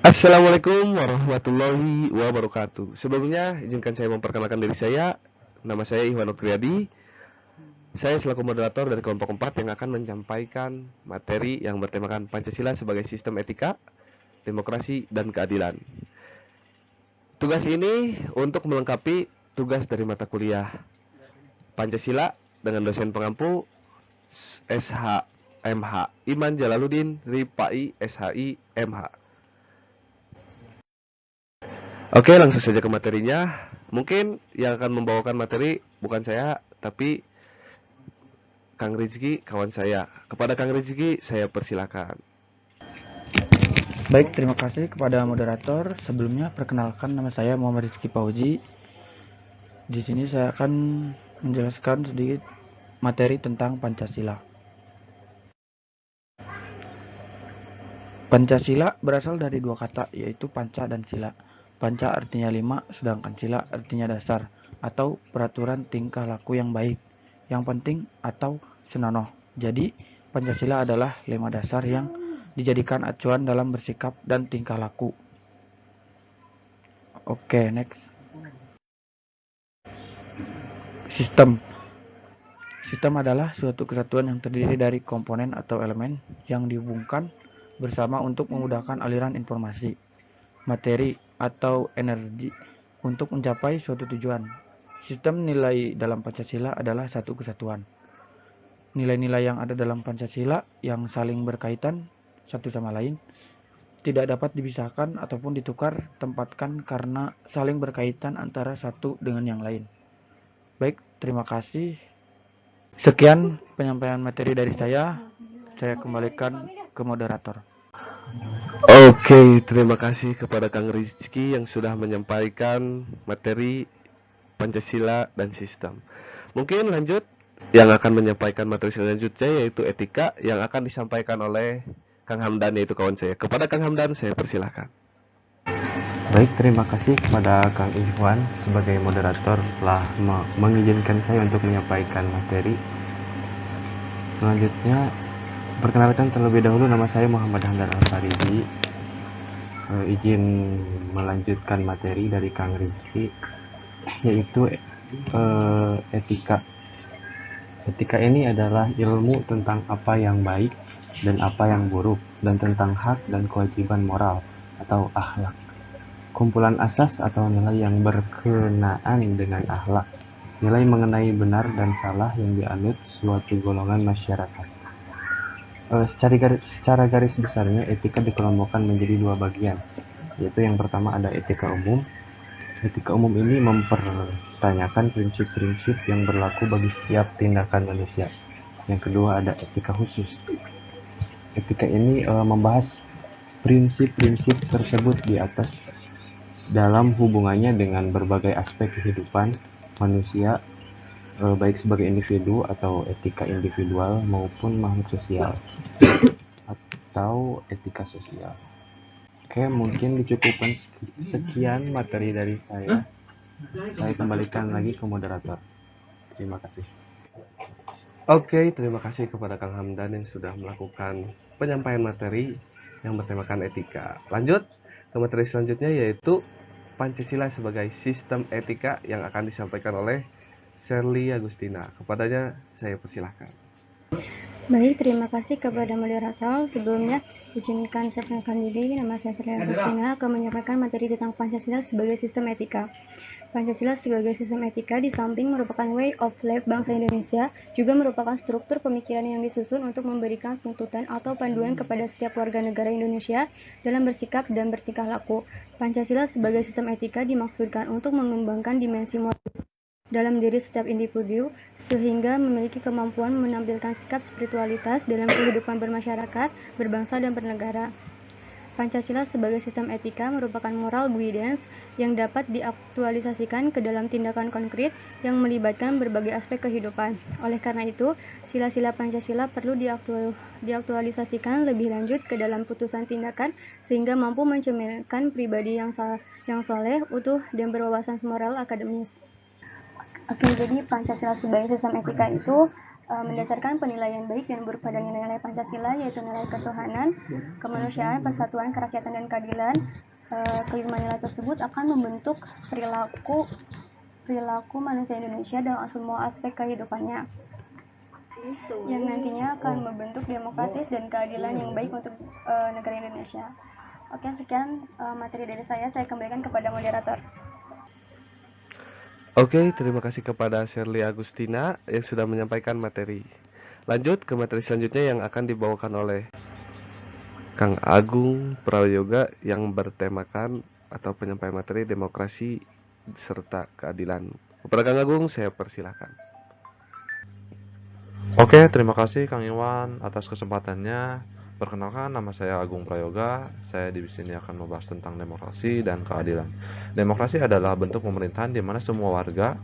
Assalamualaikum warahmatullahi wabarakatuh. Sebelumnya, izinkan saya memperkenalkan diri saya. Nama saya Iwan Nurpriyadi. Saya selaku moderator dari kelompok 4 yang akan menyampaikan materi yang bertemakan Pancasila sebagai sistem etika, demokrasi, dan keadilan. Tugas ini untuk melengkapi tugas dari mata kuliah Pancasila dengan dosen pengampu SHMH Iman Jalaluddin Ripai SHI MH. Oke, langsung saja ke materinya. Mungkin yang akan membawakan materi bukan saya, tapi Kang Rizky, kawan saya. Kepada Kang Rizky, saya persilakan. Baik, terima kasih kepada moderator. Sebelumnya, perkenalkan nama saya Muhammad Rizky Pauji. Di sini saya akan menjelaskan sedikit materi tentang Pancasila. Pancasila berasal dari dua kata, yaitu panca dan sila. Panca artinya 5, sedangkan sila artinya dasar atau peraturan tingkah laku yang baik, yang penting atau senonoh. Jadi, Pancasila adalah 5 dasar yang dijadikan acuan dalam bersikap dan tingkah laku. Oke, next. Sistem. Sistem adalah suatu kesatuan yang terdiri dari komponen atau elemen yang dihubungkan bersama untuk memudahkan aliran informasi, materi, atau energi untuk mencapai suatu tujuan. Sistem nilai dalam Pancasila adalah satu kesatuan. Nilai-nilai yang ada dalam Pancasila yang saling berkaitan satu sama lain tidak dapat dipisahkan ataupun ditukar tempatkan karena saling berkaitan antara satu dengan yang lain. Baik, terima kasih. Sekian penyampaian materi dari saya. Saya kembalikan ke moderator. Oke, terima kasih kepada Kang Rizky yang sudah menyampaikan materi Pancasila dan sistem. Mungkin lanjut yang akan menyampaikan materi selanjutnya yaitu etika yang akan disampaikan oleh Kang Hamdan, yaitu kawan saya. Kepada Kang Hamdan, saya persilahkan. Baik, terima kasih kepada Kang Ikhwan sebagai moderator telah mengizinkan saya untuk menyampaikan materi. Selanjutnya, perkenalkan terlebih dahulu, nama saya Muhammad Hamdan Al-Faridi. Izin melanjutkan materi dari Kang Rizky, yaitu etika. Etika ini adalah ilmu tentang apa yang baik dan apa yang buruk, dan tentang hak dan kewajiban moral atau akhlak. Kumpulan asas atau nilai yang berkenaan dengan akhlak, nilai mengenai benar dan salah yang dianut suatu golongan masyarakat. Secara garis besarnya, etika dikelompokkan menjadi dua bagian, yaitu yang pertama ada etika umum. Etika umum ini mempertanyakan prinsip-prinsip yang berlaku bagi setiap tindakan manusia. Yang kedua ada etika khusus. Etika ini membahas prinsip-prinsip tersebut di atas dalam hubungannya dengan berbagai aspek kehidupan manusia, baik sebagai individu atau etika individual maupun makhluk sosial atau etika sosial. Oke, mungkin dicukupkan sekian materi dari saya. Saya kembalikan lagi ke moderator. Terima kasih. Oke, terima kasih kepada Kang Hamdan yang sudah melakukan penyampaian materi yang bertemakan etika. Lanjut ke materi selanjutnya yaitu Pancasila sebagai sistem etika yang akan disampaikan oleh Shirley Agustina. Kepadanya saya persilahkan. Baik, terima kasih kepada moderator. Sebelumnya, izinkan saya perkenalkan diri. Nama saya Shirley Agustina akan menyampaikan materi tentang Pancasila sebagai sistem etika. Pancasila sebagai sistem etika di samping merupakan way of life bangsa Indonesia, juga merupakan struktur pemikiran yang disusun untuk memberikan tuntutan atau panduan kepada setiap warga negara Indonesia dalam bersikap dan bertingkah laku. Pancasila sebagai sistem etika dimaksudkan untuk mengembangkan dimensi moral dalam diri setiap individu, sehingga memiliki kemampuan menampilkan sikap spiritualitas dalam kehidupan bermasyarakat, berbangsa, dan bernegara. Pancasila sebagai sistem etika merupakan moral guidance yang dapat diaktualisasikan ke dalam tindakan konkret yang melibatkan berbagai aspek kehidupan. Oleh karena itu, sila-sila Pancasila perlu diaktualisasikan lebih lanjut ke dalam putusan tindakan sehingga mampu mencerminkan pribadi yang soleh, utuh, dan berwawasan moral akademis. Oke, jadi Pancasila sebagai sistem etika itu mendasarkan penilaian baik dan buruk pada nilai-nilai Pancasila, yaitu nilai ketuhanan, kemanusiaan, persatuan, kerakyatan, dan keadilan. Kelima nilai tersebut akan membentuk perilaku manusia Indonesia dalam semua aspek kehidupannya, yang nantinya akan membentuk demokratis dan keadilan yang baik untuk negara Indonesia. Oke, sekian materi dari saya kembalikan kepada moderator. Oke, terima kasih kepada Shirley Agustina yang sudah menyampaikan materi. Lanjut ke materi selanjutnya yang akan dibawakan oleh Kang Agung Prayoga yang bertemakan atau penyampaian materi demokrasi serta keadilan. Kepada Kang Agung, saya persilahkan. Oke, terima kasih Kang Iwan atas kesempatannya. Perkenalkan, nama saya Agung Prayoga. Saya di sini akan membahas tentang demokrasi dan keadilan. Demokrasi adalah bentuk pemerintahan di mana semua warga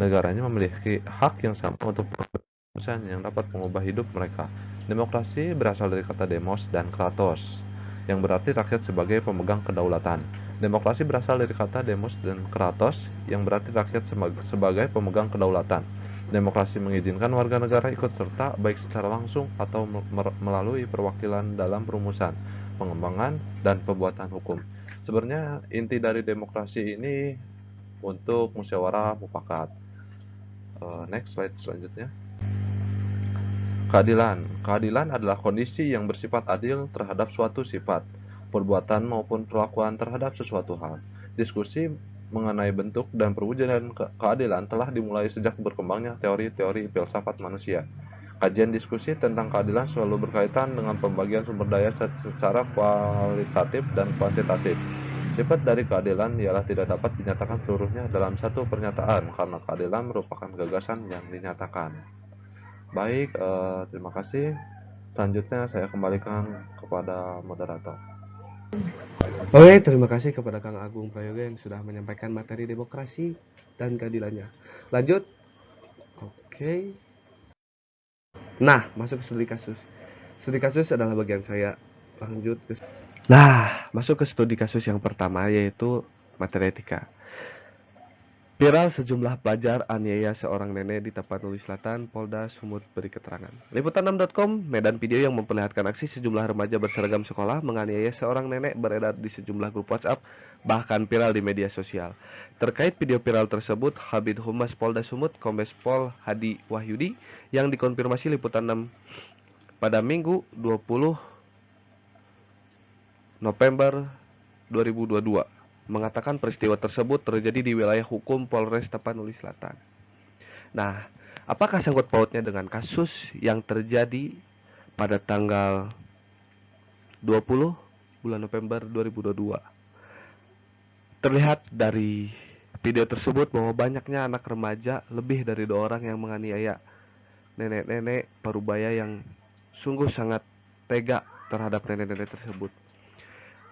negaranya memiliki hak yang sama untuk keputusan yang dapat mengubah hidup mereka. Demokrasi berasal dari kata demos dan kratos, yang berarti rakyat sebagai pemegang kedaulatan. Demokrasi berasal dari kata demos dan kratos, yang berarti rakyat sebagai pemegang kedaulatan. Demokrasi mengizinkan warga negara ikut serta baik secara langsung atau melalui perwakilan dalam perumusan, pengembangan, dan pembuatan hukum. Sebenarnya inti dari demokrasi ini untuk musyawarah mufakat. Next slide selanjutnya. Keadilan adalah kondisi yang bersifat adil terhadap suatu sifat, perbuatan maupun perlakuan terhadap sesuatu hal. Diskusi mengenai bentuk dan perwujudan keadilan telah dimulai sejak berkembangnya teori-teori filsafat manusia. Kajian diskusi tentang keadilan selalu berkaitan dengan pembagian sumber daya secara kualitatif dan kuantitatif. Sifat dari keadilan ialah tidak dapat dinyatakan seluruhnya dalam satu pernyataan, karena keadilan merupakan gagasan yang dinyatakan. Baik, terima kasih. Selanjutnya saya kembalikan kepada moderator. Oke, terima kasih kepada Kang Agung Prayoga yang sudah menyampaikan materi demokrasi dan keadilannya. Lanjut. Oke. Nah, masuk ke studi kasus. Studi kasus adalah bagian saya. Lanjut ke masuk ke studi kasus yang pertama, yaitu materi etika. Viral sejumlah pelajar aniaya seorang nenek di Tapanuli Selatan, Polda Sumut beri keterangan. Liputan6.com, medan video yang memperlihatkan aksi sejumlah remaja berseragam sekolah menganiaya seorang nenek beredar di sejumlah grup WhatsApp, bahkan viral di media sosial. Terkait video viral tersebut, Kabid Humas Polda Sumut, Kombes Pol Hadi Wahyudi, yang dikonfirmasi Liputan 6 pada Minggu 20 November 2022. Mengatakan peristiwa tersebut terjadi di wilayah hukum Polres Tapanuli Selatan. Nah, apakah sangkut pautnya dengan kasus yang terjadi pada tanggal 20 bulan November 2022? Terlihat dari video tersebut bahwa banyaknya anak remaja, lebih dari 2 orang yang menganiaya nenek-nenek parubaya yang sungguh sangat tega terhadap nenek-nenek tersebut.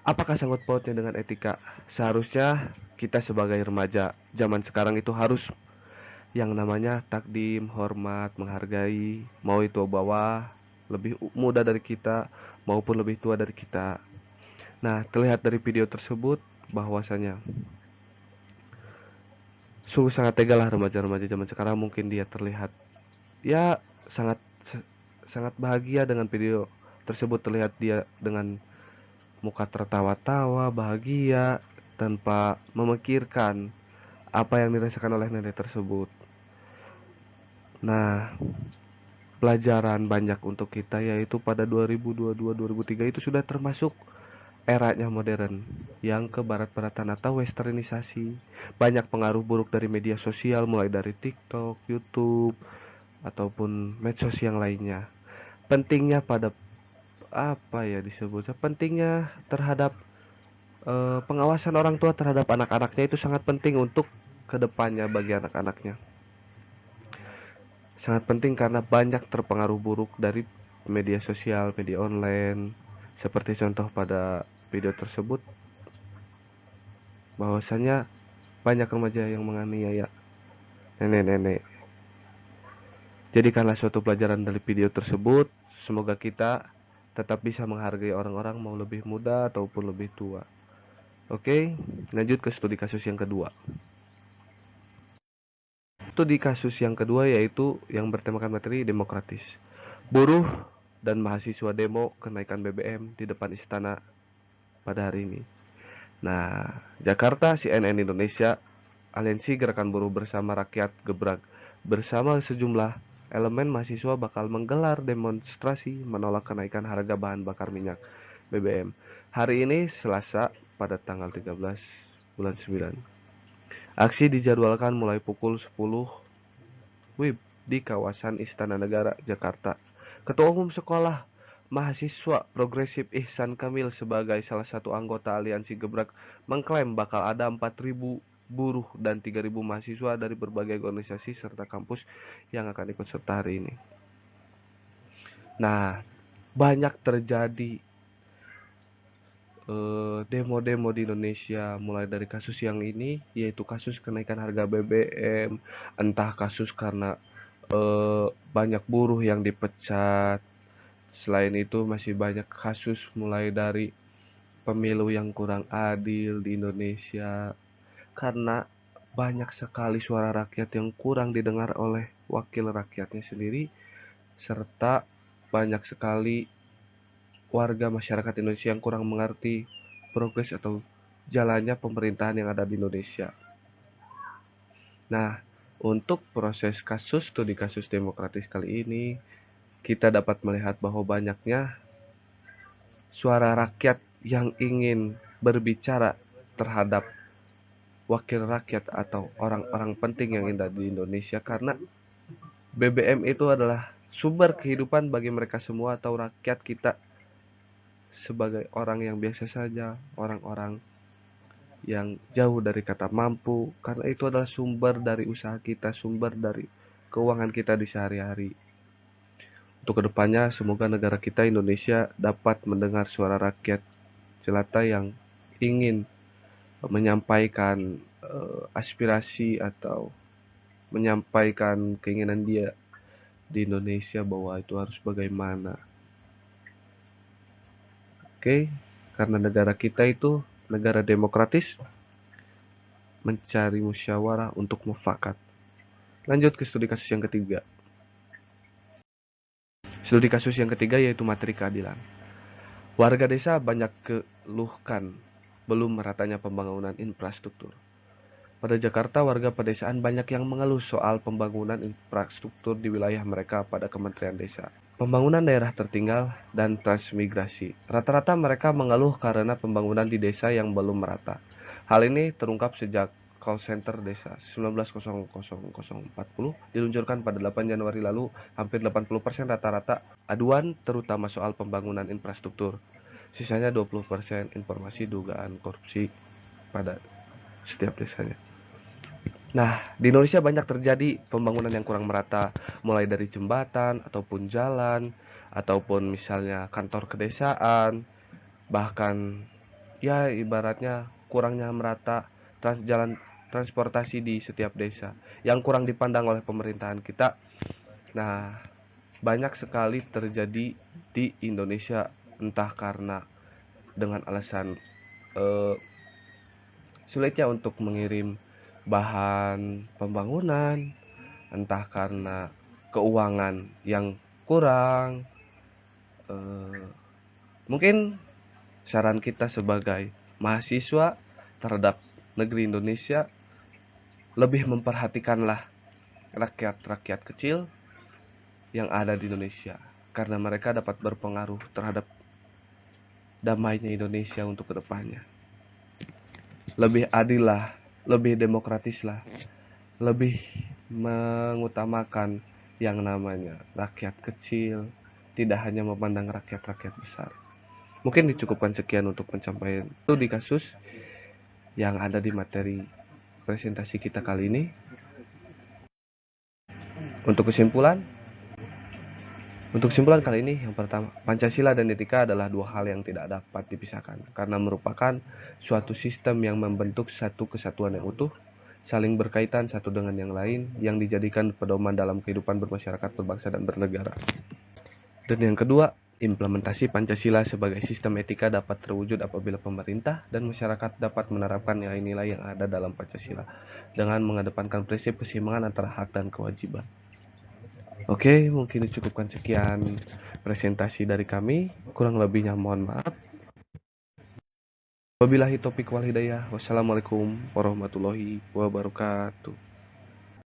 Apakah sangkut pautnya dengan etika? Seharusnya kita sebagai remaja zaman sekarang itu harus yang namanya takdim, hormat, menghargai, mau itu bawah, lebih muda dari kita maupun lebih tua dari kita. Nah, terlihat dari video tersebut bahwasanya sungguh sangat tega lah remaja-remaja zaman sekarang. Mungkin dia terlihat ya sangat bahagia dengan video tersebut, terlihat dia dengan muka tertawa-tawa, bahagia, tanpa memikirkan apa yang dirasakan oleh nenek tersebut. Nah, pelajaran banyak untuk kita yaitu pada 2022-2003 itu sudah termasuk eranya modern yang ke barat-baratan atau westernisasi. Banyak pengaruh buruk dari media sosial, mulai dari TikTok, YouTube, ataupun medsos yang lainnya. Pentingnya pada pentingnya terhadap pengawasan orang tua terhadap anak-anaknya itu sangat penting untuk kedepannya bagi anak-anaknya. Sangat penting karena banyak terpengaruh buruk dari media sosial, media online. Seperti contoh pada video tersebut, bahwasanya banyak remaja yang menganiaya nenek-nenek. Jadikanlah suatu pelajaran dari video tersebut. Semoga kita tetap bisa menghargai orang-orang mau lebih muda ataupun lebih tua. Oke, lanjut ke studi kasus yang kedua. studi kasus yang kedua yaitu yang bertemakan materi demokratis. Buruh dan mahasiswa demo kenaikan BBM di depan istana pada hari ini. Nah, Jakarta, CNN Indonesia, Aliansi Gerakan Buruh Bersama Rakyat Gebrak bersama sejumlah elemen mahasiswa bakal menggelar demonstrasi menolak kenaikan harga bahan bakar minyak BBM. Hari ini Selasa pada tanggal 13 bulan 9. Aksi dijadwalkan mulai pukul 10 WIB di kawasan Istana Negara, Jakarta. Ketua Umum Sekolah Mahasiswa Progresif Ihsan Kamil sebagai salah satu anggota Aliansi Gebrak mengklaim bakal ada 4.000 buruh dan 3.000 mahasiswa dari berbagai organisasi serta kampus yang akan ikut serta hari ini. Nah, banyak terjadi demo-demo di Indonesia mulai dari kasus yang ini, yaitu kasus kenaikan harga BBM, entah kasus karena banyak buruh yang dipecat. Selain itu masih banyak kasus mulai dari pemilu yang kurang adil di Indonesia karena banyak sekali suara rakyat yang kurang didengar oleh wakil rakyatnya sendiri, serta banyak sekali warga masyarakat Indonesia yang kurang mengerti progres atau jalannya pemerintahan yang ada di Indonesia. Nah, untuk proses studi kasus demokratis kali ini, kita dapat melihat bahwa banyaknya suara rakyat yang ingin berbicara terhadap wakil rakyat atau orang-orang penting yang ada di Indonesia, karena BBM itu adalah sumber kehidupan bagi mereka semua atau rakyat kita sebagai orang yang biasa saja, orang-orang yang jauh dari kata mampu, karena itu adalah sumber dari usaha kita, sumber dari keuangan kita di sehari-hari. Untuk kedepannya, semoga negara kita Indonesia dapat mendengar suara rakyat jelata yang ingin menyampaikan aspirasi atau menyampaikan keinginan dia di Indonesia bahwa itu harus bagaimana. Oke, karena negara kita itu negara demokratis, mencari musyawarah untuk mufakat. Lanjut ke studi kasus yang ketiga. Studi kasus yang ketiga yaitu materi keadilan. Warga desa banyak keluhkan belum meratanya pembangunan infrastruktur. Pada Jakarta, warga pedesaan banyak yang mengeluh soal pembangunan infrastruktur di wilayah mereka pada Kementerian Desa. Pembangunan daerah tertinggal dan transmigrasi. Rata-rata mereka mengeluh karena pembangunan di desa yang belum merata. Hal ini terungkap sejak call center desa 19.00.40 diluncurkan pada 8 Januari lalu. Hampir 80% rata-rata aduan terutama soal pembangunan infrastruktur. Sisanya 20% informasi dugaan korupsi pada setiap desanya. Nah, di Indonesia banyak terjadi pembangunan yang kurang merata, mulai dari jembatan, ataupun jalan, ataupun misalnya kantor kedesaan, bahkan ya ibaratnya kurangnya merata jalan transportasi di setiap desa, yang kurang dipandang oleh pemerintahan kita. Nah, banyak sekali terjadi di Indonesia, entah karena dengan alasan sulitnya untuk mengirim bahan pembangunan, entah karena keuangan yang kurang. Mungkin saran kita sebagai mahasiswa terhadap negeri Indonesia, lebih memperhatikanlah rakyat-rakyat kecil yang ada di Indonesia, karena mereka dapat berpengaruh terhadap damainya Indonesia untuk kedepannya. Lebih adil lah, lebih demokratis lah, lebih mengutamakan yang namanya rakyat kecil, tidak hanya memandang rakyat-rakyat besar. Mungkin dicukupkan sekian untuk pencapaian studi kasus yang ada di materi presentasi kita kali ini. Untuk kesimpulan kali ini, yang pertama, Pancasila dan etika adalah dua hal yang tidak dapat dipisahkan karena merupakan suatu sistem yang membentuk satu kesatuan yang utuh, saling berkaitan satu dengan yang lain, yang dijadikan pedoman dalam kehidupan bermasyarakat, berbangsa, dan bernegara. Dan yang kedua, Implementasi Pancasila sebagai sistem etika dapat terwujud apabila pemerintah dan masyarakat dapat menerapkan nilai-nilai yang ada dalam Pancasila dengan mengedepankan prinsip keseimbangan antara hak dan kewajiban. Oke, mungkin dicukupkan sekian presentasi dari kami. Kurang lebihnya mohon maaf. Wabillahi taufiq wal hidayah. Wassalamualaikum warahmatullahi wabarakatuh.